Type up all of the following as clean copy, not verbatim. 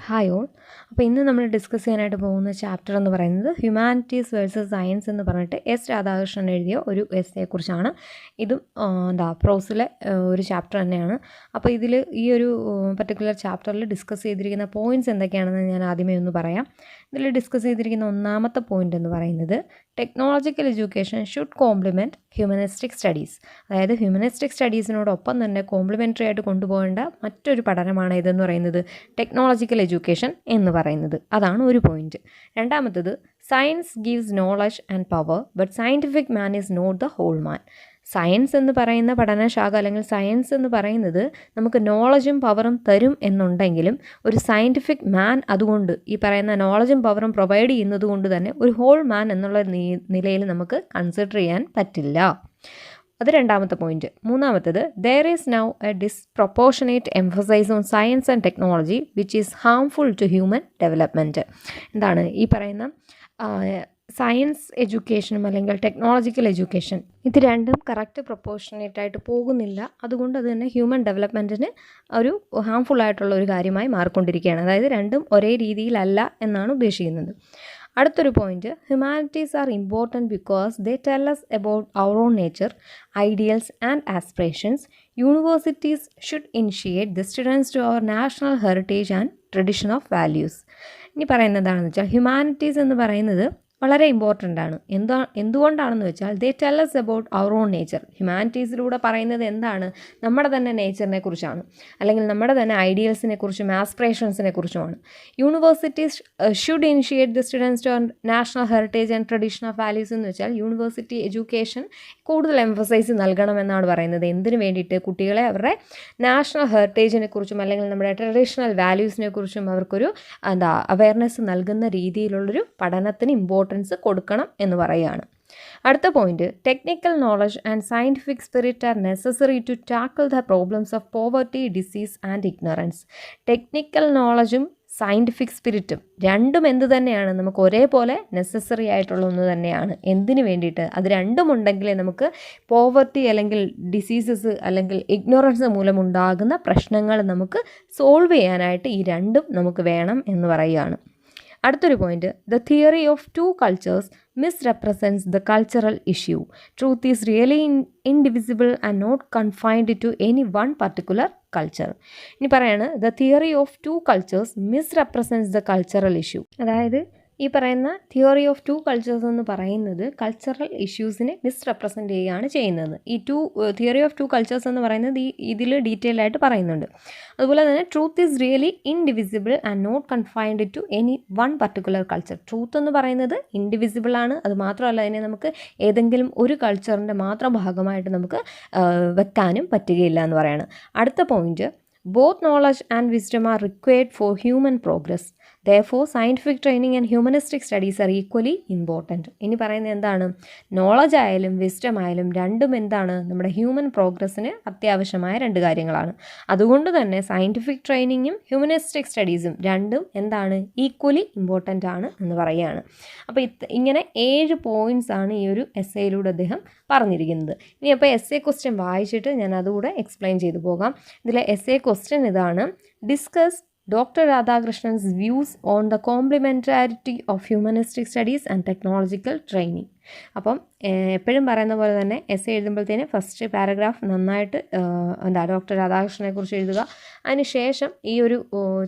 Hi all. അപ്പോൾ ഇന്ന് നമ്മൾ ഡിസ്കസ് ചെയ്യാനായിട്ട് പോകുന്ന ചാപ്റ്റർ എന്ന് പറയുന്നത് ഹ്യൂമാനിറ്റീസ് വേഴ്സസ് സയൻസ് എന്ന് പറഞ്ഞിട്ട് എസ് രാധാകൃഷ്ണൻ എഴുതിയ ഒരു എസ്സെയെക്കുറിച്ചാണ്. ഇതും പ്രോസിലെ ഒരു ചാപ്റ്റർ തന്നെയാണ്. അപ്പോൾ ഇതിൽ ഈ ഒരു പർട്ടിക്കുലർ ചാപ്റ്ററിൽ ഡിസ്കസ് ചെയ്തിരിക്കുന്ന പോയിൻറ്റ്സ് എന്തൊക്കെയാണെന്ന് ഞാൻ ആദ്യമേ ഒന്ന് പറയാം. ഇതിൽ ഡിസ്കസ് ചെയ്തിരിക്കുന്ന ഒന്നാമത്തെ പോയിൻ്റ് എന്ന് പറയുന്നത് technological education should compliment humanistic studies. അതായത് ഹ്യൂമനിസ്റ്റിക് സ്റ്റഡീസിനോടൊപ്പം തന്നെ കോംപ്ലിമെൻ്ററി ആയിട്ട് കൊണ്ടുപോകേണ്ട മറ്റൊരു പഠനമാണ് ഇതെന്ന് പറയുന്നത് ടെക്നോളജിക്കൽ എഡ്യൂക്കേഷൻ എന്ന് പറയുന്നത്. അതാണ് ഒരു പോയിന്റ്. രണ്ടാമത്തത് science gives knowledge and power but scientific man is not the whole man. Science എന്ന് പറയുന്ന പഠനശാഖ അല്ലെങ്കിൽ സയൻസ് എന്ന് പറയുന്നത് നമുക്ക് നോളജും പവറും തരും എന്നുണ്ടെങ്കിലും ഒരു സയൻറ്റിഫിക് മാൻ അതുകൊണ്ട് ഈ പറയുന്ന നോളജും പവറും പ്രൊവൈഡ് ചെയ്യുന്നത് കൊണ്ട് തന്നെ ഒരു ഹോൾ മാൻ എന്നുള്ള നിലയിൽ നമുക്ക് കൺസിഡർ ചെയ്യാൻ പറ്റില്ല. അത് രണ്ടാമത്തെ പോയിന്റ്. മൂന്നാമത്തത് there is now a disproportionate emphasis on science and technology which is harmful to human development. എന്താണ് ഈ പറയുന്ന സയൻസ് എഡ്യൂക്കേഷനും അല്ലെങ്കിൽ ടെക്നോളജിക്കൽ എഡ്യൂക്കേഷൻ ഇത് രണ്ടും കറക്റ്റ് പ്രൊപ്പോർഷനേറ്റ് ആയിട്ട് പോകുന്നില്ല. അതുകൊണ്ട് അത് തന്നെ ഹ്യൂമൻ ഡെവലപ്മെൻറ്റിന് ഒരു ഹാംഫുൾ ആയിട്ടുള്ള ഒരു കാര്യമായി മാറിക്കൊണ്ടിരിക്കുകയാണ്. അതായത് രണ്ടും ഒരേ രീതിയിലല്ല എന്നാണ് ഉദ്ദേശിക്കുന്നത്. അടുത്തൊരു point, humanities are important because they tell us about our own nature, ideals and aspirations. Universities should initiate the students to our national heritage and tradition of values. ഇനി പറയുന്നതാണെന്ന് വെച്ചാൽ ഹ്യൂമാനിറ്റീസ് എന്ന് പറയുന്നത് വളരെ ഇമ്പോർട്ടൻ്റ് ആണ്. എന്തുകൊണ്ടാണെന്ന് വെച്ചാൽ they tell us about our own nature. ഹ്യൂമാനിറ്റീസിലൂടെ പറയുന്നത് എന്താണ്? നമ്മുടെ തന്നെ നേച്ചറിനെ കുറിച്ചാണ്, അല്ലെങ്കിൽ നമ്മുടെ തന്നെ ഐഡിയൽസിനെ കുറിച്ചും ആസ്പിറേഷൻസിനെ കുറിച്ചുമാണ്. Universities should initiate the students to national heritage and tradition of values എന്ന് വെച്ചാൽ യൂണിവേഴ്സിറ്റി എഡ്യൂക്കേഷൻ കൂടുതൽ എംഫസൈസ് നൽകണമെന്നാണ് പറയുന്നത്. എന്തിനു വേണ്ടിയിട്ട്? കുട്ടികളെ അവരുടെ നാഷണൽ ഹെറിറ്റേജിനെ കുറിച്ചും അല്ലെങ്കിൽ നമ്മുടെ ട്രഡീഷണൽ വാല്യൂസിനെ കുറിച്ചും അവർക്കൊരു അവയർനെസ് നൽകുന്ന രീതിയിലുള്ളൊരു പഠനത്തിന് ഇമ്പോർട്ടൻസ് കൊടുക്കണം എന്ന് പറയുകയാണ്. അടുത്ത point, technical knowledge and scientific spirit are necessary to tackle the problems of poverty, disease and ignorance. Technical നോളജും സയൻറ്റിഫിക് സ്പിരിറ്റും രണ്ടും എന്ത് തന്നെയാണ്? നമുക്ക് ഒരേപോലെ നെസസറി ആയിട്ടുള്ള ഒന്ന് തന്നെയാണ്. എന്തിനു വേണ്ടിയിട്ട്? അത് രണ്ടും ഉണ്ടെങ്കിലേ നമുക്ക് പോവർട്ടി അല്ലെങ്കിൽ ഡിസീസസ് അല്ലെങ്കിൽ ഇഗ്നോറൻസ് മൂലമുണ്ടാകുന്ന പ്രശ്നങ്ങൾ നമുക്ക് സോൾവ് ചെയ്യാനായിട്ട് ഈ രണ്ടും നമുക്ക് വേണം എന്ന് പറയുകയാണ്. അടുത്തൊരു point, the theory of two cultures misrepresents the cultural issue. Truth is really indivisible and not confined to any one particular culture. ഇനി പറയാണ്, the theory of two cultures misrepresents the cultural issue. അതായത് ഈ പറയുന്ന theory of two cultures എന്ന് പറയുന്നത് cultural ഇഷ്യൂസിനെ മിസ്റെപ്രസെൻ്റ് ചെയ്യുകയാണ് ചെയ്യുന്നത്. ഈ തിയറി ഓഫ് ടു കൾച്ചേഴ്സ് എന്ന് പറയുന്നത് ഇതിൽ ഡീറ്റെയിൽ ആയിട്ട് പറയുന്നുണ്ട്. അതുപോലെ തന്നെ truth is really indivisible and not confined to any one particular culture. Truth എന്ന് പറയുന്നത് ഇൻഡിവിസിബിൾ ആണ്. അത് മാത്രമല്ല, അതിനെ നമുക്ക് ഏതെങ്കിലും ഒരു കൾച്ചറിൻ്റെ മാത്രം ഭാഗമായിട്ട് നമുക്ക് വെക്കാനും പറ്റുകയില്ല എന്ന് പറയാണ്. അടുത്ത point, both knowledge and wisdom are required for human progress. Therefore, scientific training and humanistic studies are equally important. ഇനി പറയുന്നത് എന്താണ്? നോളജ് ആയാലും വിസ്ഡം ആയാലും രണ്ടും എന്താണ്? നമ്മുടെ ഹ്യൂമൻ പ്രോഗ്രസ്സിന് അത്യാവശ്യമായ രണ്ട് കാര്യങ്ങളാണ്. അതുകൊണ്ട് തന്നെ സയൻറ്റിഫിക് ട്രെയിനിങ്ങും ഹ്യൂമനിസ്റ്റിക് സ്റ്റഡീസും രണ്ടും എന്താണ്? ഈക്വലി ഇമ്പോർട്ടൻ്റ് ആണ് എന്ന് പറയുകയാണ്. അപ്പോൾ ഇങ്ങനെ 7 പോയിൻറ്റ്സ് ആണ് ഈ ഒരു എസ്സേയിലൂടെ അദ്ദേഹം പറഞ്ഞിരിക്കുന്നത്. ഇനി അപ്പോൾ എസ്സേ ക്വസ്റ്റ്യൻ വായിച്ചിട്ട് ഞാൻ അതുകൂടെ എക്സ്പ്ലെയിൻ ചെയ്തു പോകാം. ഇതിലെ എസ്സേ ക്വസ്റ്റ്യൻ ഇതാണ്, discuss doctor Radhakrishnan's views on the complementarity of humanistic studies and technological training. അപ്പം എപ്പോഴും പറയുന്ന പോലെ തന്നെ എസ്സേ എഴുതുമ്പോഴത്തേന് ഫസ്റ്റ് പാരഗ്രാഫ് നന്നായിട്ട് ഡോക്ടർ രാധാകൃഷ്ണനെ കുറിച്ച് എഴുതുക. അതിനുശേഷം ഈ ഒരു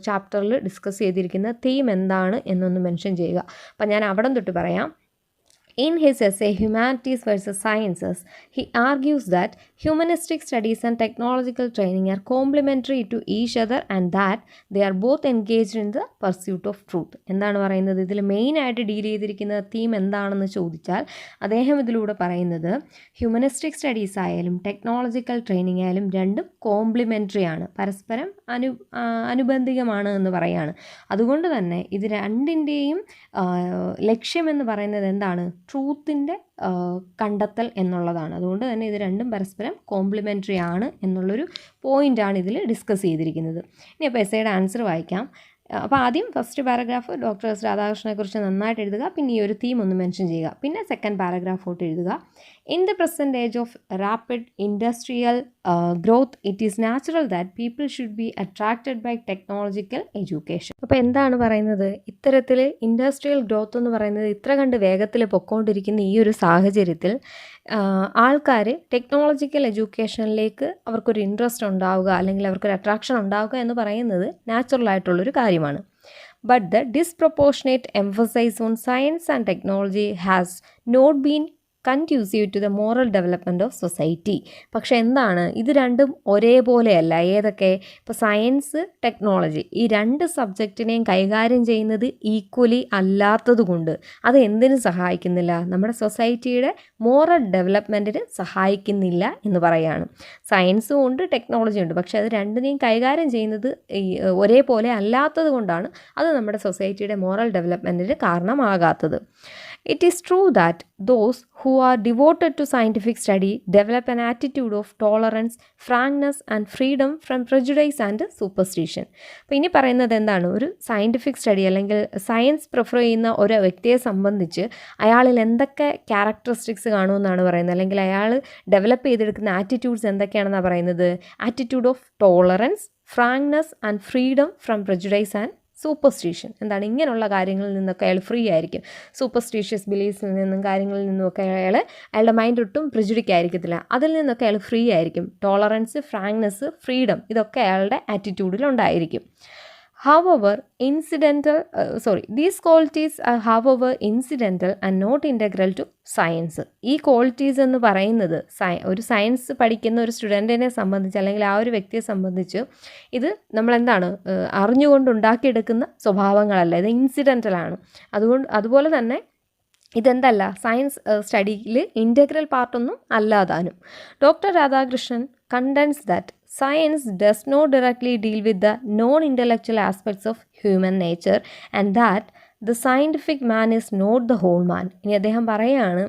ചാപ്റ്ററിൽ ഡിസ്കസ് ചെയ്തിരിക്കുന്ന തീം എന്താണ് എന്നൊന്ന് മെൻഷൻ ചെയ്യുക. അപ്പം ഞാൻ അവിടം തൊട്ട് പറയാം. In his essay Humanities versus Sciences, he argues that humanistic studies and technological training are complementary to each other and that they are both engaged in the pursuit of truth. എന്താണ് പറയുന്നത്? ഇതിൽ മെയിനായിട്ട് ഡീൽ ചെയ്തിരിക്കുന്ന theme എന്താണെന്ന് ചോദിച്ചാൽ അദ്ദേഹം ഇതിലൂടെ പറയുന്നത് ഹ്യൂമനിസ്റ്റിക് സ്റ്റഡീസ് ആയാലും ടെക്നോളജിക്കൽ ട്രെയിനിങ് ആയാലും രണ്ടും കോംപ്ലിമെൻ്ററി ആണ്, പരസ്പരം അനുബന്ധികമാണ് എന്ന് പറയുകയാണ്. അതുകൊണ്ട് തന്നെ ഇത് രണ്ടിൻ്റെയും ലക്ഷ്യമെന്ന് പറയുന്നത് എന്താണ്? ട്രൂത്തിൻ്റെ കണ്ടെത്തൽ എന്നുള്ളതാണ്. അതുകൊണ്ട് തന്നെ ഇത് രണ്ടും പരസ്പരം കോംപ്ലിമെൻ്ററി ആണ് എന്നുള്ളൊരു പോയിൻ്റാണ് ഇതിൽ ഡിസ്കസ് ചെയ്തിരിക്കുന്നത്. ഇനി അപ്പോൾ എസ്സേയുടെ ആൻസർ വായിക്കാം. അപ്പോൾ ആദ്യം ഫസ്റ്റ് പാരഗ്രാഫ് ഡോക്ടർ എസ് രാധാകൃഷ്ണനെ കുറിച്ച് നന്നായിട്ട് എഴുതുക. പിന്നെ ഈ ഒരു തീം ഒന്ന് മെൻഷൻ ചെയ്യുക. പിന്നെ സെക്കൻഡ് പാരഗ്രാഫോട്ട് എഴുതുക. In the present age of rapid industrial growth, it is natural that people should be attracted by technological education. അപ്പോൾ എന്താണ് പറയുന്നത്, ഇത്തരത്തിൽ ഇൻഡസ്ട്രിയൽ ഗ്രോത്ത് എന്ന് പറയുന്നത് ഇത്ര കണ്ട് വേഗത്തിൽ പൊക്കോണ്ടിരിക്കുന്ന ഈ ഒരു സാഹചര്യത്തിൽ ആൾക്കാർ ടെക്നോളജിക്കൽ എഡ്യൂക്കേഷനിലേക്ക് അവർക്കൊരു ഇൻട്രസ്റ്റ് ഉണ്ടാവുക അല്ലെങ്കിൽ അവർക്കൊരു അട്രാക്ഷൻ ഉണ്ടാവുക എന്ന് പറയുന്നത് നാച്ചുറൽ ആയിട്ടുള്ളൊരു കാര്യമാണ്. But the disproportionate emphasis on science and technology has not been conducive to the moral development of society. പക്ഷെ എന്താണ്, ഇത് രണ്ടും ഒരേപോലെയല്ല. ഏതൊക്കെ, ഇപ്പോൾ സയൻസ്, ടെക്നോളജി ഈ രണ്ട് സബ്ജക്റ്റിനെയും കൈകാര്യം ചെയ്യുന്നത് ഈക്വലി അല്ലാത്തത് കൊണ്ട് അത് എന്തിനു സഹായിക്കുന്നില്ല, നമ്മുടെ സൊസൈറ്റിയുടെ മോറൽ ഡെവലപ്മെൻറ്റിന് സഹായിക്കുന്നില്ല എന്ന് പറയുകയാണ്. സയൻസും ഉണ്ട് ടെക്നോളജി ഉണ്ട്, പക്ഷെ അത് രണ്ടിനെയും കൈകാര്യം ചെയ്യുന്നത് ഒരേപോലെ അല്ലാത്തത് കൊണ്ടാണ് അത് നമ്മുടെ സൊസൈറ്റിയുടെ moral ഡെവലപ്മെൻറ്റിന് കാരണമാകാത്തത്. It is true that those who are devoted to scientific study develop an attitude of tolerance, frankness and freedom from prejudice and superstition. അപ്പോൾ ഇനി പറയുന്നത് എന്താണ്, ഒരു സയൻറ്റിഫിക് സ്റ്റഡി അല്ലെങ്കിൽ സയൻസ് പ്രിഫർ ചെയ്യുന്ന ഒരു വ്യക്തിയെ സംബന്ധിച്ച് അയാളിൽ എന്തൊക്കെ ക്യാരക്ടറിസ്റ്റിക്സ് കാണുമെന്നാണ് പറയുന്നത്, അല്ലെങ്കിൽ അയാൾ ഡെവലപ്പ് ചെയ്തെടുക്കുന്ന ആറ്റിറ്റ്യൂഡ്സ് എന്തൊക്കെയാണെന്നാണ് പറയുന്നത്. Attitude of tolerance, frankness and freedom from prejudice and superstition. എന്താണ്, ഇങ്ങനെയുള്ള കാര്യങ്ങളിൽ നിന്നൊക്കെ അയാൾ ഫ്രീ ആയിരിക്കും. സൂപ്പർസ്റ്റീഷ്യസ് ബിലീഫ്സിൽ നിന്നും കാര്യങ്ങളിൽ നിന്നുമൊക്കെ അയാളുടെ മൈൻഡ് ഒട്ടും പ്രിജുഡിക്കായിരിക്കത്തില്ല. അതിൽ നിന്നൊക്കെ അയാൾ ഫ്രീ ആയിരിക്കും. ടോളറൻസ്, ഫ്രാങ്ക്നെസ്, ഫ്രീഡം ഇതൊക്കെ അയാളുടെ ആറ്റിറ്റ്യൂഡിലുണ്ടായിരിക്കും. These qualities are however incidental and not integral to science. ഈ ക്വാളിറ്റീസ് എന്ന് പറയുന്നത് ഒരു സയൻസ് പഠിക്കുന്ന ഒരു സ്റ്റുഡൻറ്റിനെ സംബന്ധിച്ച് അല്ലെങ്കിൽ ആ ഒരു വ്യക്തിയെ സംബന്ധിച്ച് ഇത് നമ്മളെന്താണ് അറിഞ്ഞുകൊണ്ടുണ്ടാക്കിയെടുക്കുന്ന സ്വഭാവങ്ങളല്ല, ഇത് ഇൻസിഡൻ്റലാണ്. അതുപോലെ തന്നെ ഇതെന്തല്ല, സയൻസ് സ്റ്റഡിയിൽ ഇൻ്റഗ്രൽ പാർട്ടൊന്നും അല്ലാതാനും. Doctor Radhakrishnan contends that science does not directly deal with the non-intellectual aspects of human nature and that the scientific man is not the whole man. ഇനി അദ്ദേഹം പറയുകയാണ്,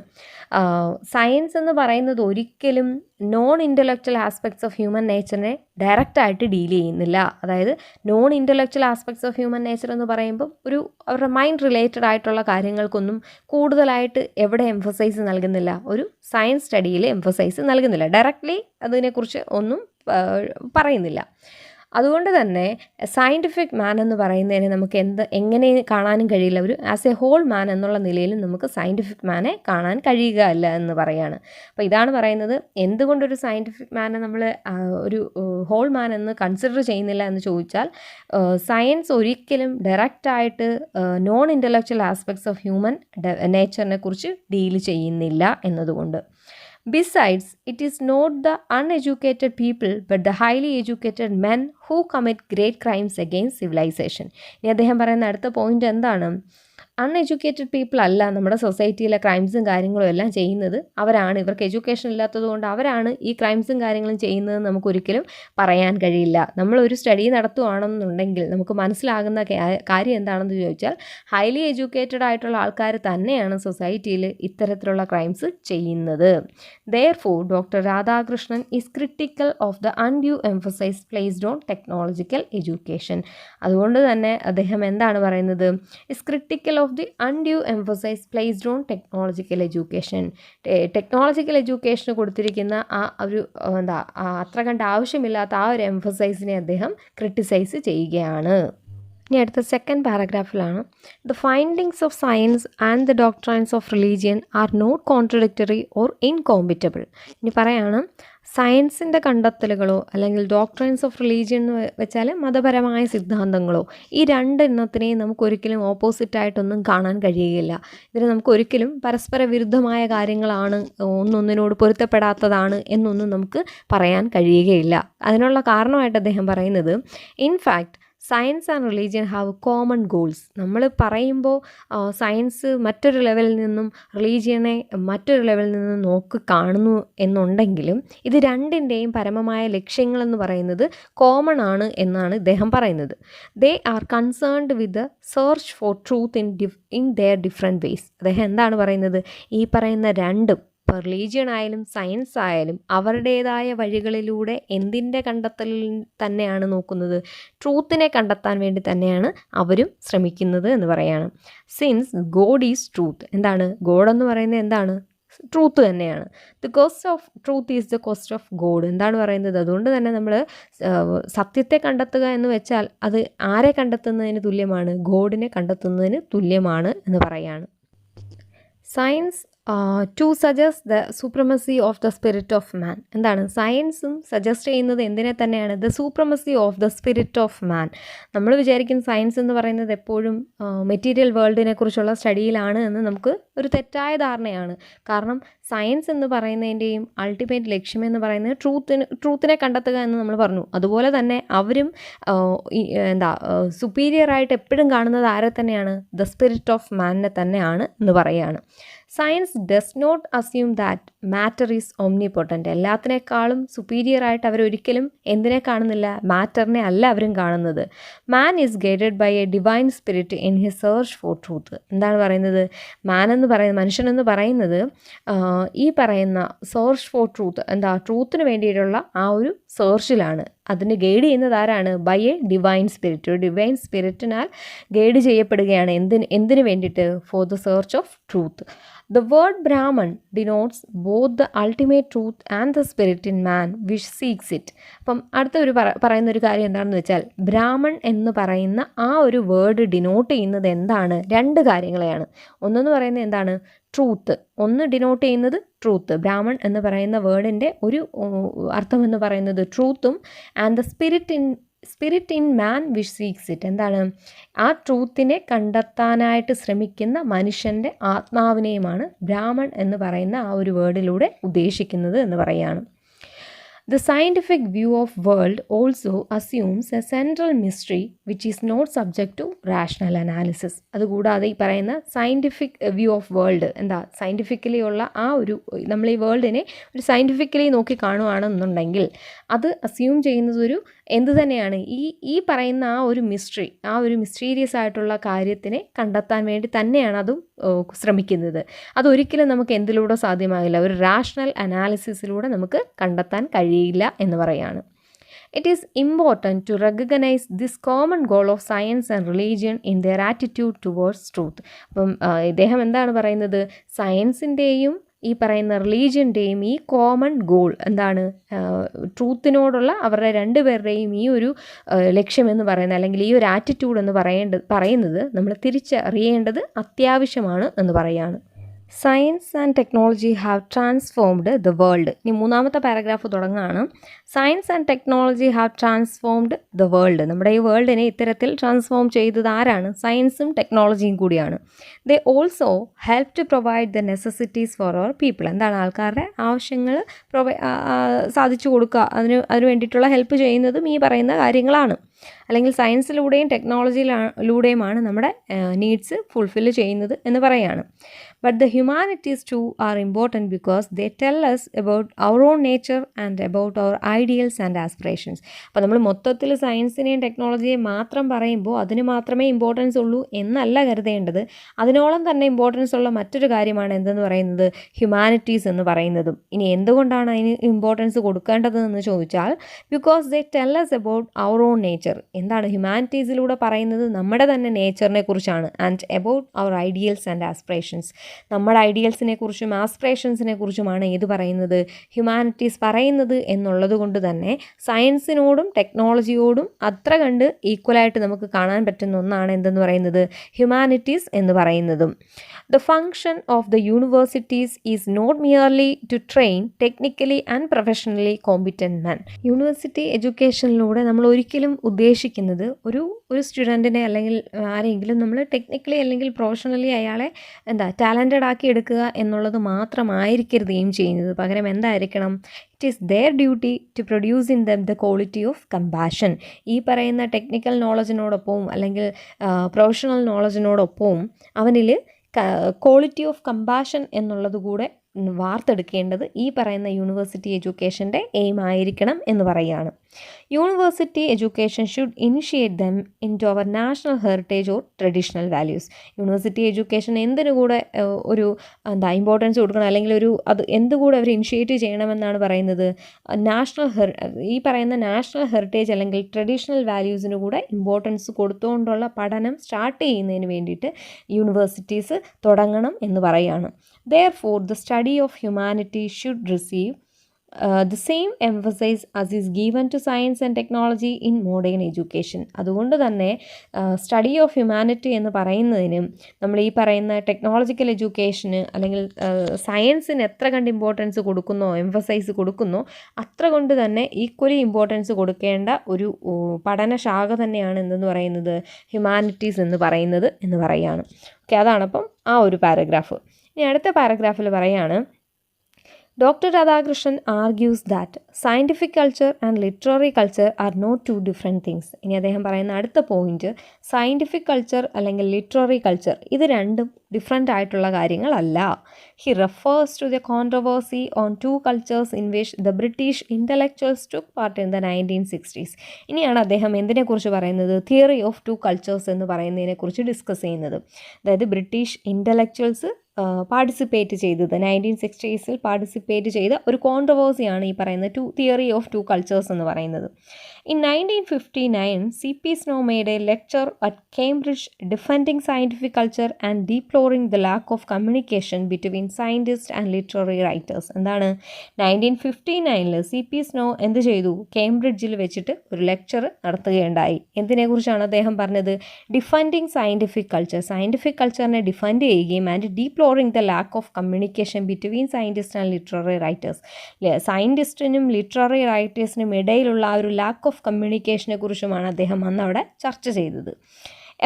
സയൻസ് എന്ന് പറയുന്നത് ഒരിക്കലും non intellectual aspects of human നേച്ചറിനെ ഡയറക്റ്റായിട്ട് deal ചെയ്യുന്നില്ല. അതായത് non intellectual aspects of human nature എന്ന് പറയുമ്പോൾ അവരുടെ മൈൻഡ് റിലേറ്റഡ് ആയിട്ടുള്ള കാര്യങ്ങൾക്കൊന്നും കൂടുതലായിട്ട് എവിടെ എംഫസൈസ് നൽകുന്നില്ല, ഒരു സയൻസ് സ്റ്റഡിയിൽ എംഫസൈസ് നൽകുന്നില്ല. ഡയറക്റ്റ്ലി അതിനെക്കുറിച്ച് ഒന്നും പറയുന്നില്ല. അതുകൊണ്ട് തന്നെ സയൻറ്റിഫിക് മാൻ എന്ന് പറയുന്നതിനെ നമുക്ക് എങ്ങനെ കാണാനും കഴിയില്ല. ഒരു ആസ് എ ഹോൾ മാൻ എന്നുള്ള നിലയിൽ നമുക്ക് സയൻറ്റിഫിക് മാനെ കാണാൻ കഴിയുകയല്ല എന്ന് പറയാണ്. അപ്പോൾ ഇതാണ് പറയുന്നത്, എന്തുകൊണ്ടൊരു സയൻറ്റിഫിക് മാനെ നമ്മൾ ഒരു ഹോൾ മാൻ എന്ന് കൺസിഡർ ചെയ്യുന്നില്ല എന്ന് ചോദിച്ചാൽ, സയൻസ് ഒരിക്കലും ഡയറക്റ്റായിട്ട് non intellectual aspects of human നേച്ചറിനെ കുറിച്ച് ഡീൽ ചെയ്യുന്നില്ല എന്നതുകൊണ്ട്. Besides, it is not the uneducated people but the highly educated men who commit great crimes against civilization. ഇനി അദ്ദേഹം പറയുന്ന അടുത്ത പോയിന്റ് എന്താണ്, അൺഎഡ്യൂക്കേറ്റഡ് പീപ്പിൾ അല്ല നമ്മുടെ സൊസൈറ്റിയിലെ ക്രൈംസും കാര്യങ്ങളും എല്ലാം ചെയ്യുന്നത്. ഇവർക്ക് എഡ്യൂക്കേഷൻ ഇല്ലാത്തത് കൊണ്ട് അവരാണ് ഈ ക്രൈംസും കാര്യങ്ങളും ചെയ്യുന്നത് നമുക്കൊരിക്കലും പറയാൻ കഴിയില്ല. നമ്മളൊരു സ്റ്റഡി നടത്തുകയാണെന്നുണ്ടെങ്കിൽ നമുക്ക് മനസ്സിലാകുന്ന കാര്യം എന്താണെന്ന് ചോദിച്ചാൽ, ഹൈലി എഡ്യൂക്കേറ്റഡ് ആയിട്ടുള്ള ആൾക്കാർ തന്നെയാണ് സൊസൈറ്റിയിൽ ഇത്തരത്തിലുള്ള ക്രൈംസ് ചെയ്യുന്നത്. Therefore, Dr. Radhakrishnan is critical of the undue emphasis placed on technological education. അതുകൊണ്ട് തന്നെ അദ്ദേഹം എന്താണ് പറയുന്നത്, is critical of the undue emphasis placed on technological education. Technological എഡ്യൂക്കേഷന് കൊടുത്തിരിക്കുന്ന അത്ര കണ്ട് ആവശ്യമില്ലാത്ത ആ ഒരു എംഫസൈസിനെ അദ്ദേഹം ക്രിട്ടിസൈസ് ചെയ്യുകയാണ്. ഇനി അടുത്ത സെക്കൻഡ് പാരഗ്രാഫിലാണ്, the findings of science and the doctrines of religion are not contradictory or incompatible. ഇനി പറയാണ്, സയൻസിൻ്റെ കണ്ടെത്തലുകളോ അല്ലെങ്കിൽ ഡോക്ട്രൈൻസ് ഓഫ് റിലീജിയൻ എന്ന് വെച്ചാൽ മതപരമായ സിദ്ധാന്തങ്ങളോ, ഈ രണ്ടെണ്ണത്തിനെയും നമുക്കൊരിക്കലും ഓപ്പോസിറ്റായിട്ടൊന്നും കാണാൻ കഴിയുകയില്ല. ഇതിന് നമുക്കൊരിക്കലും പരസ്പര വിരുദ്ധമായ കാര്യങ്ങളാണ്, ഒന്നൊന്നിനോട് പൊരുത്തപ്പെടാത്തതാണ് എന്നൊന്നും നമുക്ക് പറയാൻ കഴിയുകയില്ല. അതിനുള്ള കാരണമായിട്ട് അദ്ദേഹം പറയുന്നത്, in fact science and religion have common goals. നമ്മൾ പറയുമ്പോൾ സയൻസ് മറ്റൊരു ലെവലിൽ നിന്നും റിലീജിയനെ മറ്റൊരു ലെവലിൽ നിന്നും കാണുന്നു എന്നുണ്ടെങ്കിലും ഇത് രണ്ടിൻ്റെയും പരമമായ ലക്ഷ്യങ്ങളെന്ന് പറയുന്നത് കോമൺ ആണ് എന്നാണ് ഇദ്ദേഹം പറയുന്നത്. They are concerned with the search for truth in there different ways. അദ്ദേഹം എന്താണ് പറയുന്നത്, ഈ പറയുന്ന രണ്ടും ഇപ്പോൾ റിലീജിയൻ ആയാലും സയൻസ് ആയാലും അവരുടേതായ വഴികളിലൂടെ എന്തിൻ്റെ കണ്ടെത്തലിൽ തന്നെയാണ് നോക്കുന്നത്, ട്രൂത്തിനെ കണ്ടെത്താൻ വേണ്ടി തന്നെയാണ് അവരും ശ്രമിക്കുന്നത് എന്ന് പറയാണ്. Since God is truth. എന്താണ് ഗോഡ് എന്ന് പറയുന്നത്, എന്താണ് ട്രൂത്ത് തന്നെയാണ്. The cost of truth is the cost of God. എന്താണ് പറയുന്നത്? അതുകൊണ്ട് തന്നെ നമ്മൾ സത്യത്തെ കണ്ടെത്തുക എന്ന് വെച്ചാൽ അത് ആരെ കണ്ടെത്തുന്നതിന് തുല്യമാണ്? ഗോഡിനെ കണ്ടെത്തുന്നതിന് തുല്യമാണ് എന്ന് പറയാണ്. Science to suggest the supremacy of the spirit of man. എന്താണ് സയൻസും സജസ്റ്റ് ചെയ്യുന്നത്? എന്തിനെ തന്നെയാണ്? The supremacy of the spirit of man. നമ്മൾ വിചാരിക്കും സയൻസ് എന്ന് പറയുന്നത് എപ്പോഴും മെറ്റീരിയൽ വേൾഡിനെ കുറിച്ചുള്ള സ്റ്റഡിയിലാണ് എന്ന് നമുക്ക് ഒരു തെറ്റായ ധാരണയാണ്. കാരണം സയൻസ് എന്ന് പറയുന്നതിൻ്റെയും അൾട്ടിമേറ്റ് ലക്ഷ്യം എന്ന് പറയുന്നത് ട്രൂത്തിനെ കണ്ടെത്തുക എന്ന് നമ്മൾ പറഞ്ഞു. അതുപോലെ തന്നെ അവരും സുപ്പീരിയർ ആയിട്ട് എപ്പോഴും കാണുന്നത് ആരെ തന്നെയാണ്? ദ സ്പിരിറ്റ് ഓഫ് മാനിനെ തന്നെയാണ് എന്ന് പറയുകയാണ്. Science does not assume that matter is omnipotent. എല്ലാത്തിനേക്കാളും സുപ്പീരിയർ ആയിട്ട് അവരൊരിക്കലും എന്തിനെ കാണുന്നില്ല? മാറ്ററിനെ അല്ല അവരും കാണുന്നത്. Man is guided by a divine spirit in his search for truth. എന്താണ് പറയുന്നത്? മനുഷ്യനെന്ന് പറയുന്നത് ഈ പറയുന്ന സെർച്ച് ഫോർ ട്രൂത്ത്, ട്രൂത്തിന് വേണ്ടിയിട്ടുള്ള ആ ഒരു സെർച്ചിലാണ്. അതിന് ഗൈഡ് ചെയ്യുന്നത് ആരാണ്? By a divine spirit. ഒരു ഡിവൈൻ സ്പിരിറ്റിനാൽ ഗൈഡ് ചെയ്യപ്പെടുകയാണ്. എന്തിനു വേണ്ടിയിട്ട്? For the search of truth. The word Brahman denotes both the ultimate truth and the spirit in man which seeks it. അപ്പം അടുത്ത പറയുന്ന ഒരു കാര്യം എന്താണെന്ന് വെച്ചാൽ, ബ്രാഹ്മൺ എന്ന് പറയുന്ന ആ ഒരു വേർഡ് ഡിനോട്ട് ചെയ്യുന്നത് എന്താണ്? രണ്ട് കാര്യങ്ങളെയാണ്. ഒന്നെന്ന് പറയുന്നത് എന്താണ്? ട്രൂത്ത്. ഒന്ന് ഡിനോട്ട് ചെയ്യുന്നത് ട്രൂത്ത്. ബ്രാഹ്മൺ എന്ന് പറയുന്ന വേർഡിൻ്റെ ഒരു അർത്ഥം എന്ന് പറയുന്നത് ട്രൂത്തും, and the spirit in man which seeks it. എന്താണ്? ആ ട്രൂത്തിനെ കണ്ടെത്താനായിട്ട് ശ്രമിക്കുന്ന മനുഷ്യൻ്റെ ആത്മാവിനെയുമാണ് ബ്രാഹ്മൺ എന്ന് പറയുന്ന ആ ഒരു വേർഡിലൂടെ ഉദ്ദേശിക്കുന്നത് എന്ന് പറയുകയാണ്. The scientific view of world also assumes a central mystery which is not subject to rational analysis. അതുകൂടാതെ ഈ പറയുന്ന scientific view of world scientifically ഉള്ള ആ ഒരു നമ്മൾ ഈ വേൾഡിനെ ഒരു സയൻറ്റിഫിക്കലി നോക്കി കാണുകയാണെന്നുണ്ടെങ്കിൽ അത് അസ്യൂം ചെയ്യുന്നത് എന്ത് തന്നെയാണ്? ഈ പറയുന്ന ആ ഒരു മിസ്റ്റീരിയസ് ആയിട്ടുള്ള കാര്യത്തിനെ കണ്ടെത്താൻ വേണ്ടി തന്നെയാണ് അതും ശ്രമിക്കുന്നത്. അതൊരിക്കലും നമുക്ക് എന്തിലൂടെ സാധ്യമാകില്ല? ഒരു റാഷണൽ അനാലിസിസിലൂടെ നമുക്ക് കണ്ടെത്താൻ കഴിയില്ല എന്ന് പറയാണ്. It is important to recognise this common goal of science and religion in their attitude towards truth. അപ്പം ഇദ്ദേഹം എന്താണ് പറയുന്നത്? സയൻസിൻ്റെയും ഈ പറയുന്ന റിലീജിയൻ്റെയും ഈ കോമൺ ഗോൾ എന്താണ്? ട്രൂത്തിനോടുള്ള അവരുടെ രണ്ടുപേരുടെയും ഈ ഒരു ലക്ഷ്യമെന്ന് പറയുന്നത്, അല്ലെങ്കിൽ ഈ ഒരു ആറ്റിറ്റ്യൂഡ് എന്ന് പറയുന്നത് നമ്മൾ തിരിച്ചറിയേണ്ടത് അത്യാവശ്യമാണ് എന്ന് പറയാണ്. Science and technology have transformed the world. ഇനി മൂന്നാമത്തെ പാരഗ്രാഫ് തുടങ്ങുകയാണ്. Science and technology have transformed the world. നമ്മുടെ ഈ വേൾഡിനെ ഇത്തരത്തിൽ ട്രാൻസ്ഫോം ചെയ്തത് ആരാണ്? സയൻസും ടെക്നോളജിയും കൂടിയാണ്. They also help to provide the necessities for our people. എന്താണ്? ആൾക്കാരുടെ ആവശ്യങ്ങൾ സാധിച്ചു കൊടുക്കുക, അതിന് വേണ്ടിയിട്ടുള്ള ഹെൽപ്പ് ചെയ്യുന്നതും ഈ പറയുന്ന കാര്യങ്ങളാണ്. അല്ലെങ്കിൽ സയൻസിലൂടെയും ടെക്നോളജിയിലൂടെയുമാണ് നമ്മുടെ നീഡ്സ് ഫുൾഫിൽ ചെയ്യുന്നത് എന്ന് പറയുകയാണ്. But the humanities too are important because they tell us about our own nature and about our ideals and aspirations. അപ്പോൾ നമ്മൾ മൊത്തത്തിൽ സയൻസിനെയും ടെക്നോളജിയെയും മാത്രം പറയുമ്പോൾ അതിന് മാത്രമേ ഇമ്പോർട്ടൻസ് ഉള്ളൂ എന്നല്ല കരുതേണ്ടത്. അതിനോളം തന്നെ ഇമ്പോർട്ടൻസ് ഉള്ള മറ്റൊരു കാര്യമാണ് എന്തെന്ന് പറയുന്നത്? ഹ്യൂമാനിറ്റീസ് എന്ന് പറയുന്നതും. ഇനി എന്തുകൊണ്ടാണ് അതിന് ഇമ്പോർട്ടൻസ് കൊടുക്കേണ്ടതെന്ന് ചോദിച്ചാൽ, because they tell us about our own nature. എന്താണ് ഹ്യൂമാനിറ്റീസിലൂടെ പറയുന്നത്? നമ്മുടെ തന്നെ നേച്ചറിനെ കുറിച്ചാണ്. And about our ideals and aspirations. നമ്മുടെ ഐഡിയൽസിനെ കുറിച്ചും ആസ്പിറേഷൻസിനെ കുറിച്ചുമാണ് ഏത് പറയുന്നത്? ഹ്യൂമാനിറ്റീസ് പറയുന്നത് എന്നുള്ളത് കൊണ്ട് തന്നെ സയൻസിനോടും ടെക്നോളജിയോടും അത്ര കണ്ട് ഈക്വലായിട്ട് നമുക്ക് കാണാൻ പറ്റുന്ന ഒന്നാണ് എന്തെന്ന് പറയുന്നത്? ഹ്യൂമാനിറ്റീസ് എന്ന് പറയുന്നതും. The function of the universities is not merely to train technically and professionally competent men. University എഡ്യൂക്കേഷനിലൂടെ നമ്മൾ ഒരിക്കലും ഉദ്ദേശിക്കുന്നത് ഒരു സ്റ്റുഡൻറ്റിനെ അല്ലെങ്കിൽ ആരെങ്കിലും നമ്മൾ ടെക്നിക്കലി അല്ലെങ്കിൽ പ്രൊഫഷണലി അയാളെ ടാലൻറ്റഡ് ആക്കി എടുക്കുക എന്നുള്ളത് മാത്രമായിരിക്കരുത് എയിം ചെയ്യുന്നത്. പകരം എന്തായിരിക്കണം? It is their duty to produce in them the quality of compassion. ഈ പറയുന്ന ടെക്നിക്കൽ നോളജിനോടൊപ്പവും അല്ലെങ്കിൽ പ്രൊഫഷണൽ നോളജിനോടൊപ്പവും അവനിൽ ക്വാളിറ്റി ഓഫ് കമ്പാഷൻ എന്നുള്ളത് കൂടെ വാർത്തെടുക്കേണ്ടത് ഈ പറയുന്ന യൂണിവേഴ്സിറ്റി എഡ്യൂക്കേഷൻ്റെ എയിം ആയിരിക്കണം എന്ന് പറയുകയാണ്. University education should initiate them into our national heritage or traditional values. University education എന്തിനു കൂടെ ഒരു ഇമ്പോർട്ടൻസ് കൊടുക്കണം, അല്ലെങ്കിൽ അത് എന്തുകൂടെ അവർ ഇനിഷ്യേറ്റ് ചെയ്യണമെന്നാണ് പറയുന്നത്? ഈ പറയുന്ന നാഷണൽ ഹെറിറ്റേജ് അല്ലെങ്കിൽ ട്രഡീഷണൽ വാല്യൂസിന് കൂടെ ഇമ്പോർട്ടൻസ് കൊടുത്തുകൊണ്ടുള്ള പഠനം സ്റ്റാർട്ട് ചെയ്യുന്നതിന് വേണ്ടിയിട്ട് യൂണിവേഴ്സിറ്റീസ് തുടങ്ങണം എന്ന് പറയുകയാണ്. Therefore, the study of humanity should receive the same emphasis as is given to science and technology in modern education. അതുകൊണ്ട് തന്നെ സ്റ്റഡി ഓഫ് ഹ്യൂമാനിറ്റി എന്ന് പറയുന്നതിനും നമ്മൾ ഈ പറയുന്ന ടെക്നോളജിക്കൽ എഡ്യൂക്കേഷന് അല്ലെങ്കിൽ സയൻസിന് എത്ര കണ്ട് ഇമ്പോർട്ടൻസ് കൊടുക്കുന്നോ, എംഫസൈസ് കൊടുക്കുന്നോ, അത്ര കൊണ്ട് തന്നെ ഈക്വലി ഇമ്പോർട്ടൻസ് കൊടുക്കേണ്ട ഒരു പഠനശാഖ തന്നെയാണ് എന്തെന്ന് പറയുന്നത്, ഹ്യൂമാനിറ്റീസ് എന്ന് പറയുകയാണ്. ഓക്കെ, അതാണപ്പം ആ ഒരു പാരഗ്രാഫ്. ഇനി അടുത്ത പാരഗ്രാഫിൽ പറയാണ്, Dr. Radhakrishnan argues that scientific culture and literary culture are not two different things. ഇനി അദ്ദേഹം പറയുന്ന അടുത്ത പോയിന്റ്, സയൻറ്റിഫിക് കൾച്ചർ അല്ലെങ്കിൽ ലിറ്റററി കൾച്ചർ ഇത് രണ്ടും ഡിഫറെൻ്റ് ആയിട്ടുള്ള കാര്യങ്ങളല്ല. He refers to the controversy on two cultures in which the British intellectuals took part in the 1960s. ഇനിയാണ് അദ്ദേഹം എന്തിനെക്കുറിച്ച് പറയുന്നത്, തിയറി ഓഫ് ടു കൾച്ചേഴ്സ് എന്ന് പറയുന്നതിനെക്കുറിച്ച് ഡിസ്കസ് ചെയ്യുന്നത്. അതായത് ബ്രിട്ടീഷ് ഇൻ്റലക്ച്വൽസ് പാർട്ടിസിപ്പേറ്റ് ചെയ്തത് 1960s പാർട്ടിസിപ്പേറ്റ് ചെയ്ത ഒരു കോൺട്രവേഴ്സിയാണ് ഈ പറയുന്ന തിയറി ഓഫ് ടു കൾച്ചേഴ്സ് എന്ന് പറയുന്നത്. In 1959, C.P. Snow made a lecture at Cambridge defending scientific culture and deploring the lack of communication between scientists and literary writers. എന്താണ് 1959 C.P. Snow എന്ത് ചെയ്തു, കേംബ്രിഡ്ജിൽ വെച്ചിട്ട് ഒരു ലെക്ചർ നടത്തുകയുണ്ടായി. എന്തിനെക്കുറിച്ചാണ് അദ്ദേഹം പറഞ്ഞത്, ഡിഫെൻഡിങ് സയൻറ്റിഫിക് കൾച്ചറിനെ ഡിഫെൻഡ് ചെയ്യുകയും and deploring the lack of communication between scientist and literary writers. സയൻറ്റിസ്റ്റിനും ലിറ്റററി റൈറ്റേഴ്സിനും ഇടയിലുള്ള ആ ഒരു ലാക്ക് ഓഫ് കമ്മ്യൂണിക്കേഷനെ കുറിച്ചുമാണ് അദ്ദേഹം അന്ന് അവിടെ ചർച്ച ചെയ്തത്.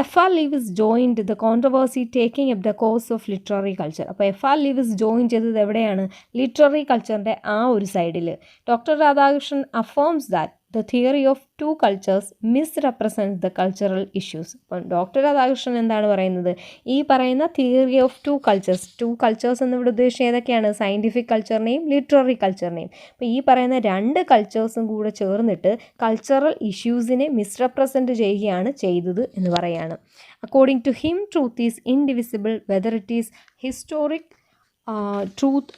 F.R. Lewis joined the controversy taking up the cause of literary culture. അപ്പോൾ F.R. Lewis ജോയിൻ ചെയ്തത് എവിടെയാണ്, ലിറ്റററി കൾച്ചറിൻ്റെ ആ ഒരു സൈഡിൽ. Doctor Radhakrishnan affirms that the theory of two cultures misrepresents the cultural issues. അപ്പം ഡോക്ടർ രാധാകൃഷ്ണൻ എന്താണ് പറയുന്നത്, ഈ പറയുന്ന തിയറി ഓഫ് ടു കൾച്ചേഴ്സ് എന്നിവിടെ ഉദ്ദേശിച്ചത് ഏതൊക്കെയാണ്, സയൻറ്റിഫിക് കൾച്ചറിനെയും ലിറ്റററി കൾച്ചറിനെയും. അപ്പോൾ ഈ പറയുന്ന രണ്ട് കൾച്ചേഴ്സും കൂടെ ചേർന്നിട്ട് കൾച്ചറൽ ഇഷ്യൂസിനെ മിസ്റെപ്രസെൻറ്റ് ചെയ്യുകയാണ് ചെയ്തത് എന്ന് പറയാണ്. According to him truth is indivisible whether it is historic truth